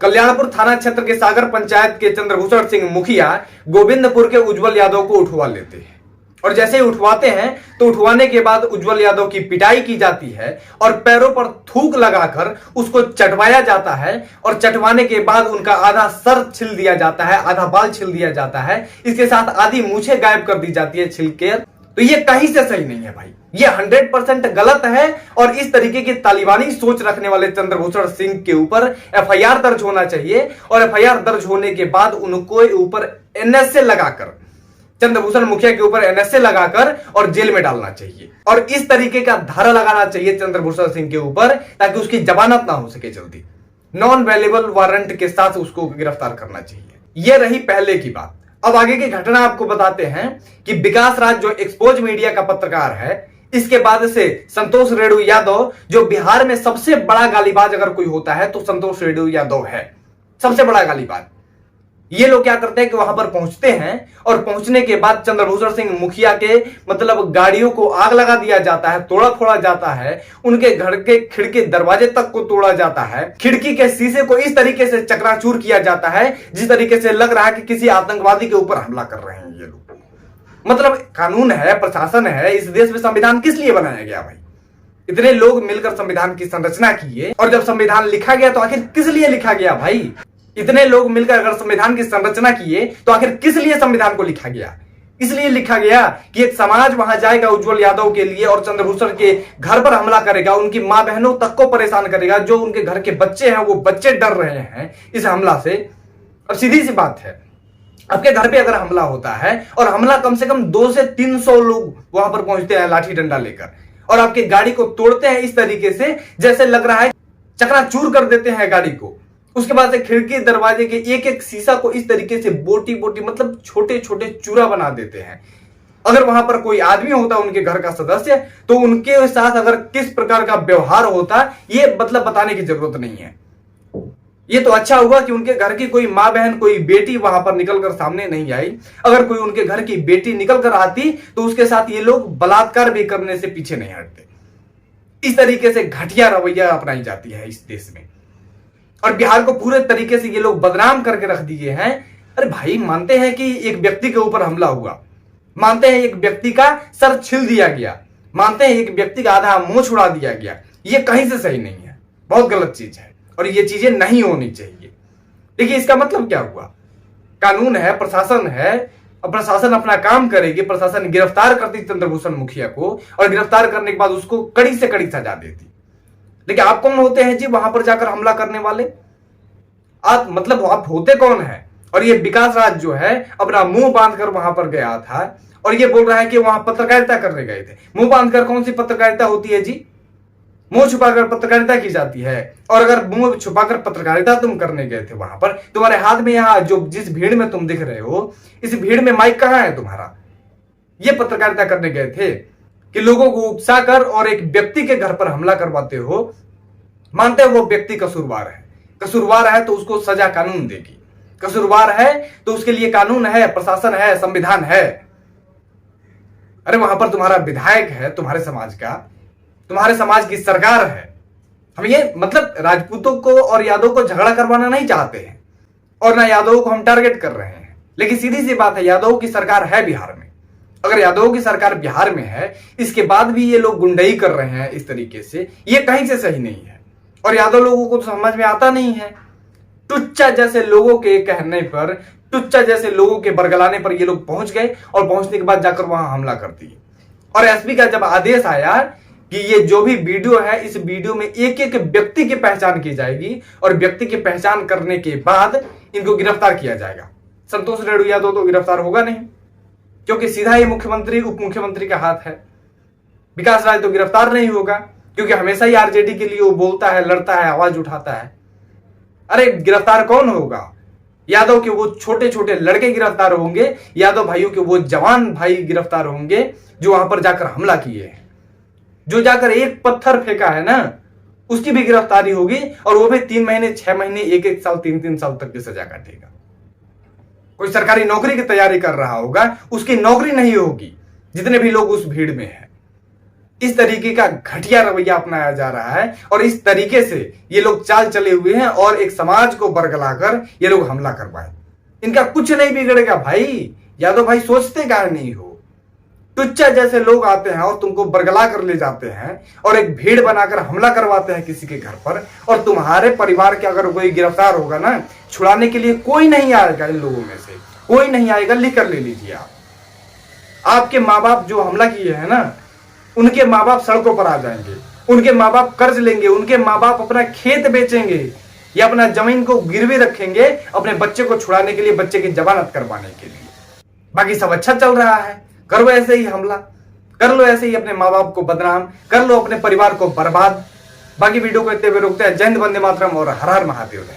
कल्याणपुर थाना क्षेत्र के सागर पंचायत के चंद्रभूषण सिंह मुखिया गोविंदपुर के उज्जवल यादव को उठवा लेते हैं और जैसे ही उठवाते हैं तो उठवाने के बाद उज्जवल यादव की पिटाई की जाती है और पैरों पर थूक लगाकर उसको चटवाया जाता है और चटवाने के बाद उनका आधा सर छिल दिया जाता है, आधा बाल छिल दिया जाता है, इसके साथ आधी मूछें गायब कर दी जाती है छिलके। तो ये कहीं से सही नहीं है भाई, ये 100% गलत है और इस तरीके की तालिबानी सोच रखने वाले चंद्रभूषण सिंह के ऊपर एफआईआर दर्ज होना चाहिए और एफआईआर दर्ज होने के बाद उनको ऊपर एनएसए लगाकर, चंद्रभूषण मुखिया के ऊपर एनएसए लगाकर और जेल में डालना चाहिए और इस तरीके का धारा लगाना चाहिए चंद्रभूषण सिंह के ऊपर ताकि उसकी जमानत ना हो सके जल्दी, नॉन अवेलेबल वारंट के साथ उसको गिरफ्तार करना चाहिए। यह रही पहले की बात। अब आगे की घटना आपको बताते हैं कि विकास राज जो एक्सपोज मीडिया का पत्रकार है, इसके बाद से संतोष रेणु यादव जो बिहार में सबसे बड़ा गालीबाज अगर कोई होता है तो संतोष रेणु यादव है, सबसे बड़ा गालीबाज। ये लोग क्या करते हैं कि वहां पर पहुंचते हैं और पहुंचने के बाद चंद्रभूषण सिंह मुखिया के मतलब गाड़ियों को आग लगा दिया जाता है, तोड़ा फोड़ा जाता है, उनके घर के खिड़की दरवाजे तक को तोड़ा जाता है, खिड़की के शीशे को इस तरीके से चकनाचूर किया जाता है जिस तरीके से लग रहा है कि किसी आतंकवादी के ऊपर हमला कर रहे हैं ये लोग। मतलब कानून है, प्रशासन है, इस देश में संविधान किस लिए बनाया गया भाई? इतने लोग मिलकर संविधान की संरचना किए और जब संविधान लिखा गया तो आखिर किस लिए लिखा गया भाई? इतने लोग मिलकर अगर संविधान की संरचना किए तो आखिर किस लिए संविधान को लिखा गया? इसलिए लिखा गया कि एक समाज वहां जाएगा उज्जवल यादव के लिए और चंद्रभूषण के घर पर हमला करेगा, उनकी मां बहनों तक को परेशान करेगा, जो उनके घर के बच्चे हैं वो बच्चे डर रहे हैं इस हमला से। अब सीधी सी बात है, आपके घर पे अगर हमला होता है और हमला कम से कम 200 से 300 लोग वहां पर पहुंचते हैं लाठी डंडा लेकर और आपकी गाड़ी को तोड़ते हैं इस तरीके से जैसे लग रहा है चकनाचूर कर देते हैं गाड़ी को। उसके बाद से खिड़की दरवाजे के एक एक शीशा को इस तरीके से बोटी बोटी मतलब छोटे छोटे चूरा बना देते हैं। अगर वहां पर कोई आदमी होता उनके घर का सदस्य तो उनके साथ अगर किस प्रकार का व्यवहार होता ये मतलब बताने की जरूरत नहीं है। ये तो अच्छा हुआ कि उनके घर की कोई मां बहन, कोई बेटी वहां पर निकलकर सामने नहीं आई। अगर कोई उनके घर की बेटी निकल कर आती तो उसके साथ ये लोग बलात्कार भी करने से पीछे नहीं हटते। इस तरीके से घटिया रवैया अपनाई जाती है इस देश में और बिहार को पूरे तरीके से ये लोग बदनाम करके रख दिए हैं। अरे भाई, मानते हैं कि एक व्यक्ति के ऊपर हमला हुआ, मानते हैं एक व्यक्ति का सर छिल दिया गया, मानते हैं एक व्यक्ति का आधा मूंछ उड़ा दिया गया, ये कहीं से सही नहीं है, बहुत गलत चीज है और ये चीजें नहीं होनी चाहिए। देखिए इसका मतलब क्या हुआ? कानून है, प्रशासन है और प्रशासन अपना काम करेगी। प्रशासन गिरफ्तार करती चंद्रभूषण मुखिया को और गिरफ्तार करने के बाद उसको कड़ी से कड़ी सजा देती। देखिए आप कौन होते हैं जी वहां पर जाकर हमला करने वाले? आप मतलब आप होते कौन है? और ये विकास राज जो है अपना मुंह बांधकर वहां पर गया था और ये बोल रहा है कि वहां पत्रकारिता करने गए थे। मुंह बांधकर कौन सी पत्रकारिता होती है जी? मुंह छुपाकर पत्रकारिता की जाती है। और अगर मुंह छुपाकर पत्रकारिता तुम करने गए थे वहां पर, तुम्हारे हाथ में यहाँ जो जिस भीड़ में तुम दिख रहे हो, इस भीड़ में माइक कहां है तुम्हारा? ये पत्रकारिता करने गए थे कि लोगों को उकसाकर और एक व्यक्ति के घर पर हमला करवाते हो। मानते हो वो व्यक्ति कसूरवार है, कसूरवार है तो उसको सजा कानून देगी, कसूरवार है तो उसके लिए कानून है, प्रशासन है, संविधान है। अरे वहां पर तुम्हारा विधायक है, तुम्हारे समाज का, तुम्हारे समाज की सरकार है। हम ये मतलब राजपूतों को और यादव को झगड़ा करवाना नहीं चाहते हैं और ना यादव को हम टारगेट कर रहे हैं, लेकिन सीधी सी बात है यादव की सरकार है बिहार में। अगर यादव की सरकार बिहार में है, इसके बाद भी ये लोग गुंडई कर रहे हैं इस तरीके से, ये कहीं से सही नहीं है और यादव लोगों को तो समझ में आता नहीं है। टुच्चा जैसे लोगों के कहने पर, टुच्चा जैसे लोगों के बरगलाने पर ये लोग पहुंच गए और पहुंचने के बाद जाकर वहां हमला कर दिए। और एसपी का जब आदेश आया कि ये जो भी वीडियो है इस वीडियो में एक एक व्यक्ति की पहचान की जाएगी और व्यक्ति की पहचान करने के बाद इनको गिरफ्तार किया जाएगा। संतोष रेणु यादव तो गिरफ्तार होगा नहीं क्योंकि सीधा ही मुख्यमंत्री उप मुख्यमंत्री का हाथ है। विकास राज तो गिरफ्तार नहीं होगा क्योंकि हमेशा ही आरजेडी के लिए वो बोलता है, लड़ता है, आवाज उठाता है। अरे गिरफ्तार कौन होगा? यादव के वो छोटे छोटे लड़के गिरफ्तार होंगे, यादव भाइयों के वो जवान भाई गिरफ्तार होंगे जो वहां पर जाकर हमला किए हैं, जो जाकर एक पत्थर फेंका है ना, उसकी भी गिरफ्तारी होगी और वो भी 3 महीने 6 महीने 1-1 साल 3-3 साल तक की सजा काटेगा। कोई सरकारी नौकरी की तैयारी कर रहा होगा, उसकी नौकरी नहीं होगी जितने भी लोग उस भीड़ में हैं। इस तरीके का घटिया रवैया अपनाया जा रहा है और इस तरीके से ये लोग चाल चले हुए हैं और एक समाज को बरगलाकर ये लोग हमला करवाए। इनका कुछ नहीं बिगड़ेगा भाई। यादव भाई सोचते काहे नहीं हो? टुच्चा जैसे लोग आते हैं और तुमको बरगला कर ले जाते हैं और एक भीड़ बनाकर हमला करवाते हैं किसी के घर पर, और तुम्हारे परिवार के अगर कोई गिरफ्तार होगा ना, छुड़ाने के लिए कोई नहीं आएगा। इन लोगों में से कोई नहीं आएगा, लिख कर ले लीजिए आप। आपके माँ बाप जो हमला किए हैं ना, उनके माँ बाप सड़कों पर आ जाएंगे, उनके माँ बाप कर्ज लेंगे, उनके माँ बाप अपना खेत बेचेंगे या अपना जमीन को गिरवी रखेंगे अपने बच्चे को छुड़ाने के लिए, बच्चे की जमानत करवाने के लिए। बाकी सब अच्छा चल रहा है, कर लो ऐसे ही हमला, कर लो ऐसे ही अपने माँ बाप को बदनाम, कर लो अपने परिवार को बर्बाद। बाकी वीडियो को इतने में रोकते हैं। जय हिंद, वंदे मातरम और हर हर महादेव।